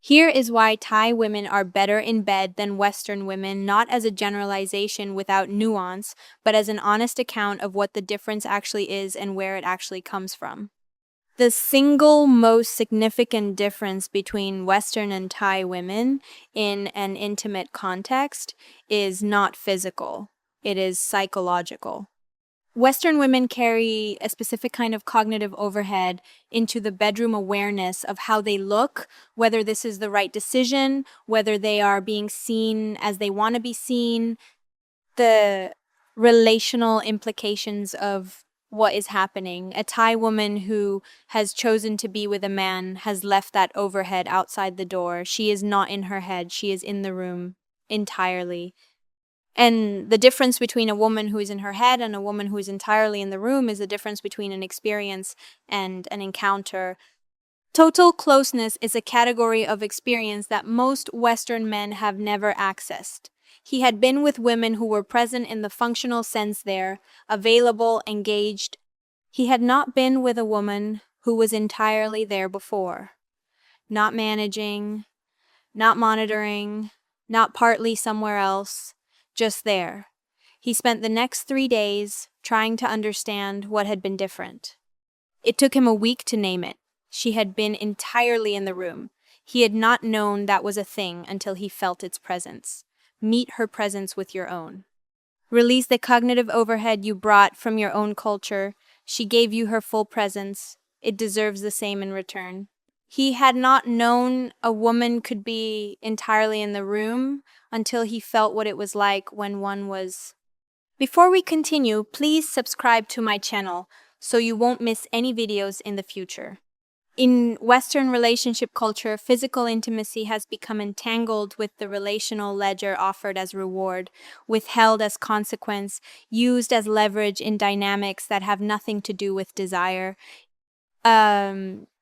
Here is why Thai women are better in bed than Western women, not as a generalization without nuance, but as an honest account of what the difference actually is and where it actually comes from. The single most significant difference between Western and Thai women in an intimate context is not physical, it is psychological. Western women carry a specific kind of cognitive overhead into the bedroom awareness of how they look, whether this is the right decision, whether they are being seen as they want to be seen, the relational implications of what is happening. A Thai woman who has chosen to be with a man has left that overhead outside the door. She is not in her head, she is in the room entirely. And the difference between a woman who is in her head and a woman who is entirely in the room is the difference between an experience and an encounter. Total closeness is a category of experience that most Western men have never accessed. He had been with women who were present in the functional sense there, available, engaged. He had not been with a woman who was entirely there before. Not managing, not monitoring, not partly somewhere else, just there. He spent the next 3 days trying to understand what had been different. It took him a week to name it. She had been entirely in the room. He had not known that was a thing until he felt its presence. Meet her presence with your own. Release the cognitive overhead you brought from your own culture. She gave you her full presence. It deserves the same in return. He had not known a woman could be entirely in the room until he felt what it was like when one was. Before we continue, please subscribe to my channel so you won't miss any videos in the future. In Western relationship culture, physical intimacy has become entangled with the relational ledger offered as reward, withheld as consequence, used as leverage in dynamics that have nothing to do with desire.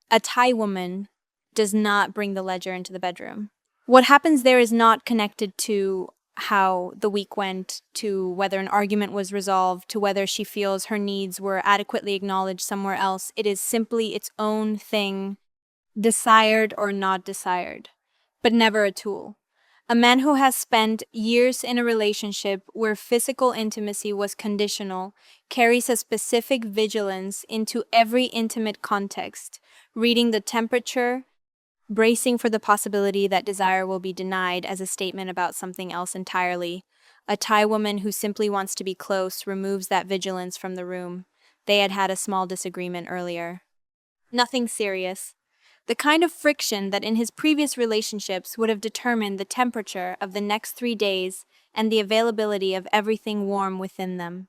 A Thai woman does not bring the ledger into the bedroom. What happens there is not connected to how the week went, to whether an argument was resolved, to whether she feels her needs were adequately acknowledged somewhere else. It is simply its own thing, desired or not desired, but never a tool. A man who has spent years in a relationship where physical intimacy was conditional carries a specific vigilance into every intimate context, reading the temperature, bracing for the possibility that desire will be denied as a statement about something else entirely. A Thai woman who simply wants to be close removes that vigilance from the room. They had had a small disagreement earlier. Nothing serious. The kind of friction that in his previous relationships would have determined the temperature of the next 3 days and the availability of everything warm within them.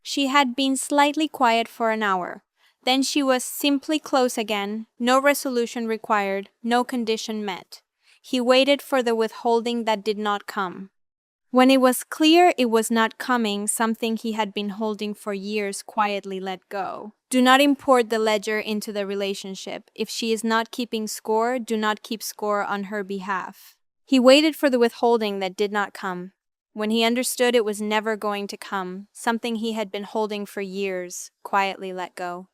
She had been slightly quiet for an hour. Then she was simply close again, no resolution required, no condition met. He waited for the withholding that did not come. When it was clear it was not coming, something he had been holding for years quietly let go. Do not import the ledger into the relationship. If she is not keeping score, do not keep score on her behalf. He waited for the withholding that did not come. When he understood it was never going to come, something he had been holding for years quietly let go.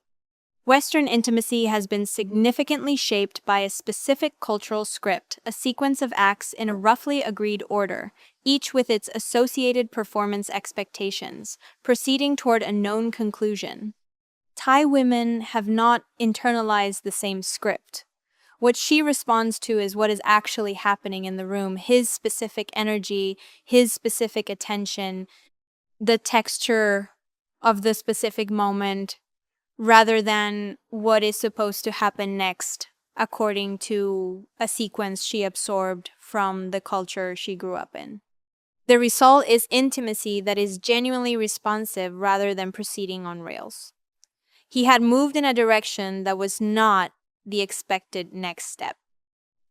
Western intimacy has been significantly shaped by a specific cultural script, a sequence of acts in a roughly agreed order, each with its associated performance expectations, proceeding toward a known conclusion. Thai women have not internalized the same script. What she responds to is what is actually happening in the room, his specific energy, his specific attention, the texture of the specific moment, rather than what is supposed to happen next, according to a sequence she absorbed from the culture she grew up in. The result is intimacy that is genuinely responsive rather than proceeding on rails. He had moved in a direction that was not the expected next step.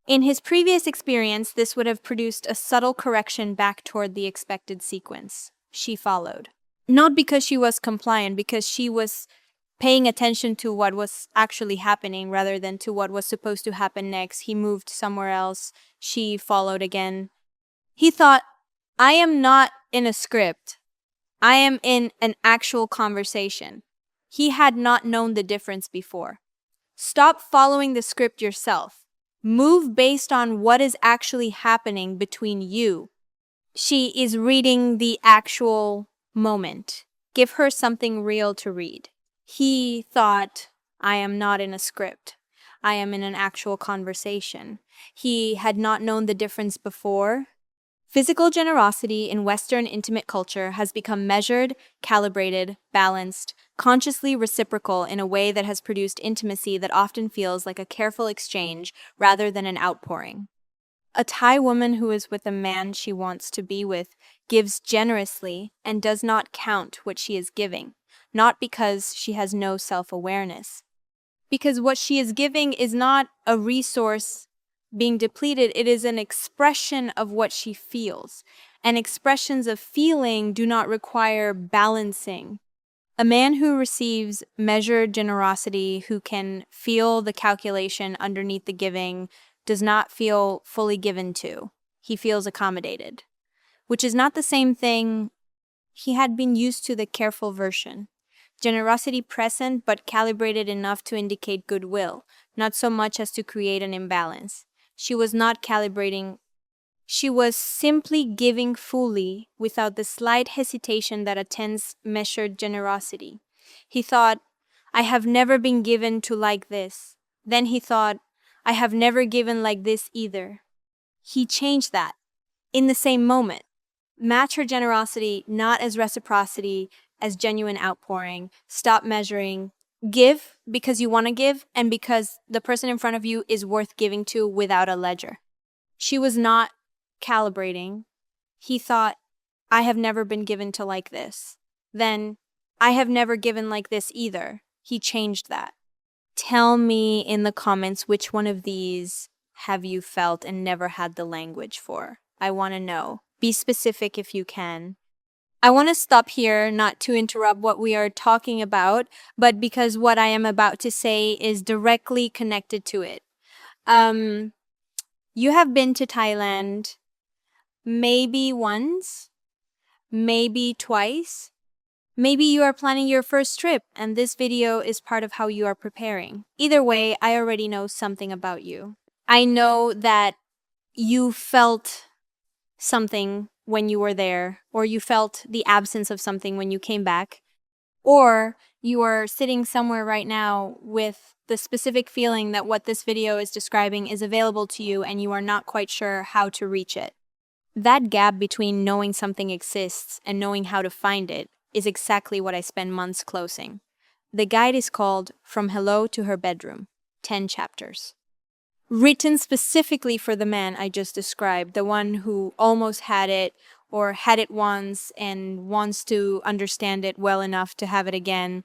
In his previous experience, this would have produced a subtle correction back toward the expected sequence. She followed. Not because she was compliant, because she was paying attention to what was actually happening rather than to what was supposed to happen next. He moved somewhere else. She followed again. He thought, I am not in a script. I am in an actual conversation. He had not known the difference before. Stop following the script yourself. Move based on what is actually happening between you. She is reading the actual moment. Give her something real to read. He thought, I am not in a script. I am in an actual conversation. He had not known the difference before. Physical generosity in Western intimate culture has become measured, calibrated, balanced, consciously reciprocal in a way that has produced intimacy that often feels like a careful exchange rather than an outpouring. A Thai woman who is with a man she wants to be with gives generously and does not count what she is giving, not because she has no self-awareness. Because what she is giving is not a resource being depleted, it is an expression of what she feels. And expressions of feeling do not require balancing. A man who receives measured generosity, who can feel the calculation underneath the giving, does not feel fully given to. He feels accommodated, which is not the same thing. He had been used to the careful version. Generosity present but calibrated enough to indicate goodwill, not so much as to create an imbalance. She was not calibrating. She was simply giving fully without the slight hesitation that attends measured generosity. He thought, I have never been given to like this. Then he thought, I have never given like this either. He changed that in the same moment. Match her generosity not as reciprocity, as genuine outpouring. Stop measuring. Give because you want to give and because the person in front of you is worth giving to without a ledger. She was not calibrating. He thought, I have never been given to like this. Then, I have never given like this either. He changed that. Tell me in the comments which one of these have you felt and never had the language for. I want to know. Be specific if you can. I want to stop here, not to interrupt what we are talking about, but because what I am about to say is directly connected to it. You have been to Thailand maybe once, maybe twice. Maybe you are planning your first trip and this video is part of how you are preparing. Either way, I already know something about you. I know that you felt something when you were there, or you felt the absence of something when you came back, or you are sitting somewhere right now with the specific feeling that what this video is describing is available to you and you are not quite sure how to reach it. That gap between knowing something exists and knowing how to find it is exactly what I spend months closing. The guide is called From Hello to Her Bedroom, 10 chapters. Written specifically for the man I just described, the one who almost had it or had it once and wants to understand it well enough to have it again,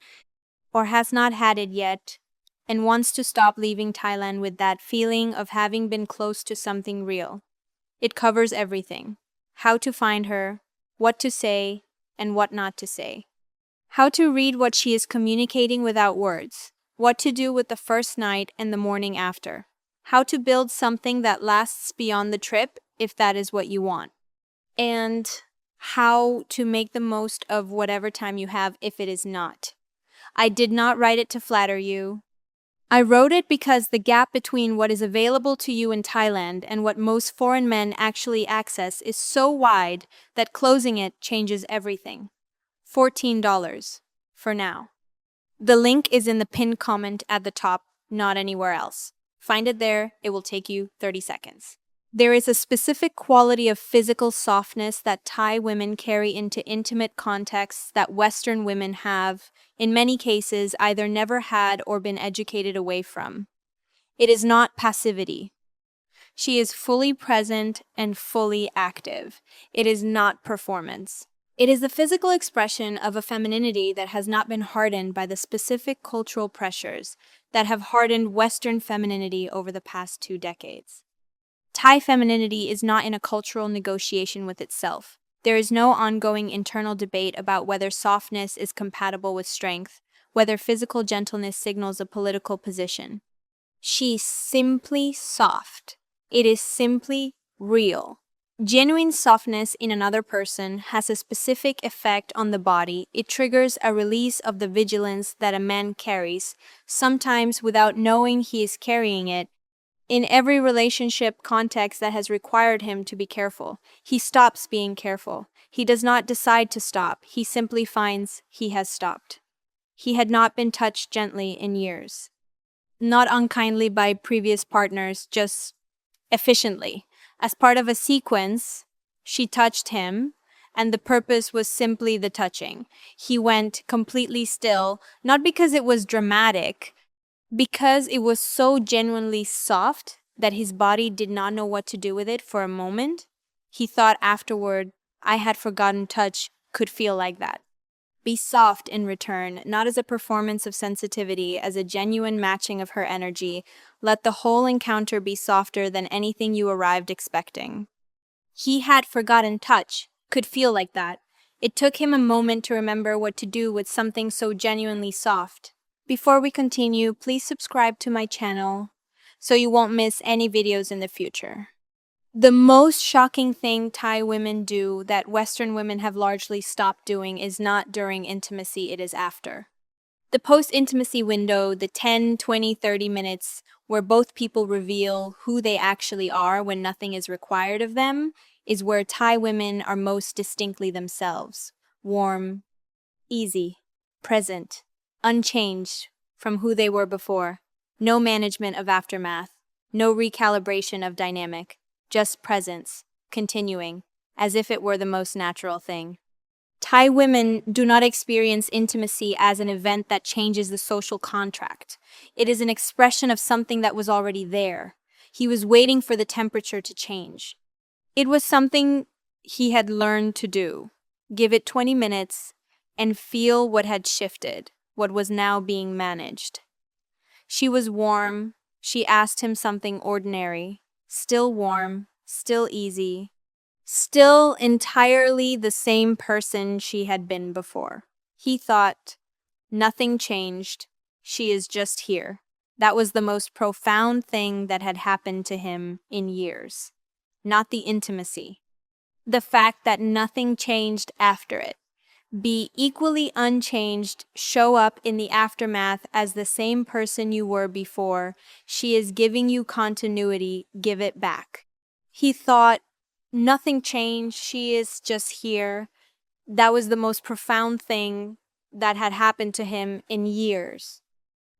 or has not had it yet and wants to stop leaving Thailand with that feeling of having been close to something real. It covers everything: how to find her, what to say, and what not to say. How to read what she is communicating without words. What to do with the first night and the morning after. How to build something that lasts beyond the trip if that is what you want. And how to make the most of whatever time you have if it is not. I did not write it to flatter you. I wrote it because the gap between what is available to you in Thailand and what most foreign men actually access is so wide that closing it changes everything. $14 for now. The link is in the pinned comment at the top, not anywhere else. Find it there, it will take you 30 seconds. There is a specific quality of physical softness that Thai women carry into intimate contexts that Western women have, in many cases, either never had or been educated away from. It is not passivity. She is fully present and fully active. It is not performance. It is the physical expression of a femininity that has not been hardened by the specific cultural pressures that have hardened Western femininity over the past 2 decades. Thai femininity is not in a cultural negotiation with itself. There is no ongoing internal debate about whether softness is compatible with strength, whether physical gentleness signals a political position. She's simply soft. It is simply real. Genuine softness in another person has a specific effect on the body. It triggers a release of the vigilance that a man carries, sometimes without knowing he is carrying it, In every relationship context that has required him to be careful, he stops being careful. He does not decide to stop, he simply finds he has stopped. He had not been touched gently in years. Not unkindly by previous partners, just efficiently. As part of a sequence, she touched him, and the purpose was simply the touching. He went completely still, not because it was dramatic, because it was so genuinely soft that his body did not know what to do with it for a moment. He thought afterward, I had forgotten touch could feel like that. Be soft in return, not as a performance of sensitivity, as a genuine matching of her energy. Let the whole encounter be softer than anything you arrived expecting. He had forgotten touch, could feel like that. It took him a moment to remember what to do with something so genuinely soft. Before we continue, please subscribe to my channel so you won't miss any videos in the future. The most shocking thing Thai women do that Western women have largely stopped doing is not during intimacy, it is after. The post-intimacy window, the 10, 20, 30 minutes where both people reveal who they actually are when nothing is required of them, is where Thai women are most distinctly themselves. Warm, easy, present, unchanged from who they were before. No management of aftermath, no recalibration of dynamic, just presence, continuing, as if it were the most natural thing. Thai women do not experience intimacy as an event that changes the social contract. It is an expression of something that was already there. He was waiting for the temperature to change. It was something he had learned to do. Give it 20 minutes and feel what had shifted, what was now being managed. She was warm. She asked him something ordinary. Still warm, still easy, still entirely the same person she had been before. He thought, nothing changed. She is just here. That was the most profound thing that had happened to him in years. Not the intimacy. The fact that nothing changed after it. Be equally unchanged, show up in the aftermath as the same person you were before. She is giving you continuity, give it back. He thought, nothing changed, she is just here. That was the most profound thing that had happened to him in years.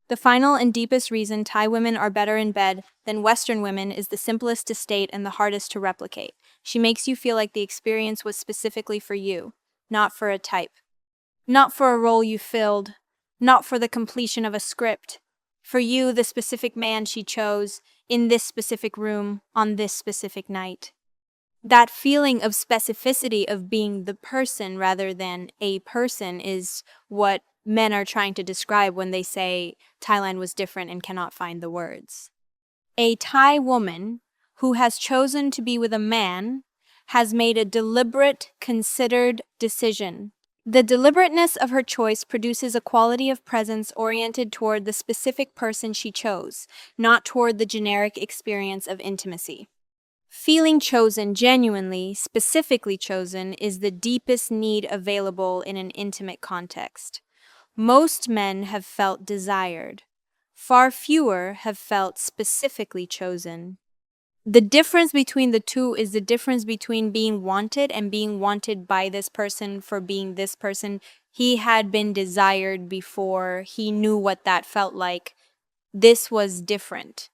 The final and deepest reason Thai women are better in bed than Western women is the simplest to state and the hardest to replicate. She makes you feel like the experience was specifically for you. Not for a type. Not for a role you filled. Not for the completion of a script. For you, the specific man she chose, in this specific room, on this specific night. That feeling of specificity of being the person rather than a person is what men are trying to describe when they say Thailand was different and cannot find the words. A Thai woman who has chosen to be with a man has made a deliberate, considered decision. The deliberateness of her choice produces a quality of presence oriented toward the specific person she chose, not toward the generic experience of intimacy. Feeling chosen, genuinely, specifically chosen, is the deepest need available in an intimate context. Most men have felt desired. Far fewer have felt specifically chosen. The difference between the two is the difference between being wanted and being wanted by this person for being this person. He had been desired before. He knew what that felt like. This was different.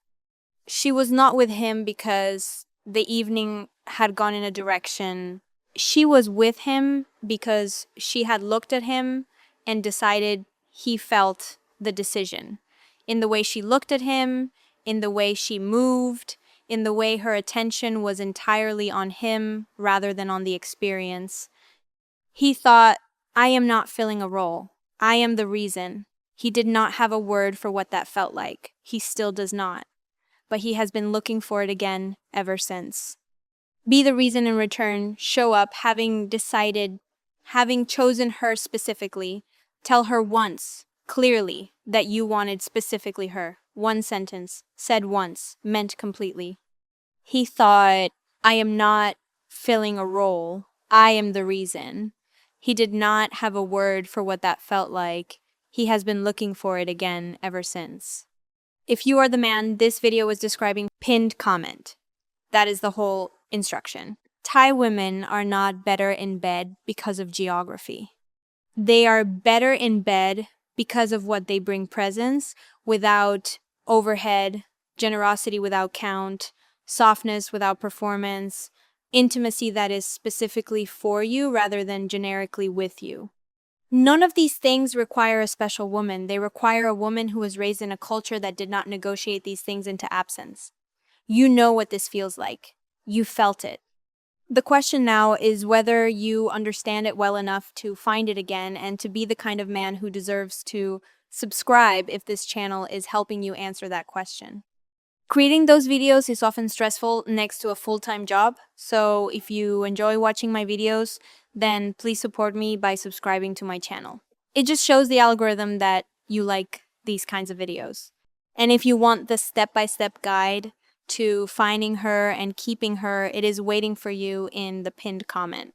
She was not with him because the evening had gone in a direction. She was with him because she had looked at him and decided he felt the decision. In the way she looked at him, in the way she moved, in the way her attention was entirely on him rather than on the experience. He thought, I am not filling a role. I am the reason. He did not have a word for what that felt like. He still does not. But he has been looking for it again ever since. Be the reason in return. Show up, having decided, having chosen her specifically. Tell her once, clearly, that you wanted specifically her. One sentence, said once, meant completely. He thought, I am not filling a role. I am the reason. He did not have a word for what that felt like. He has been looking for it again ever since. If you are the man this video is describing, Pinned comment. That is the whole instruction. Thai women are not better in bed because of geography. They are better in bed because of what they bring presence without overhead, generosity without count, softness without performance, intimacy that is specifically for you rather than generically with you. None of these things require a special woman. They require a woman who was raised in a culture that did not negotiate these things into absence. You know what this feels like. You felt it. The question now is whether you understand it well enough to find it again and to be the kind of man who deserves to subscribe if this channel is helping you answer that question. Creating those videos is often stressful next to a full-time job, so if you enjoy watching my videos, then please support me by subscribing to my channel. It just shows the algorithm that you like these kinds of videos. And if you want the step-by-step guide to finding her and keeping her, it is waiting for you in the pinned comment.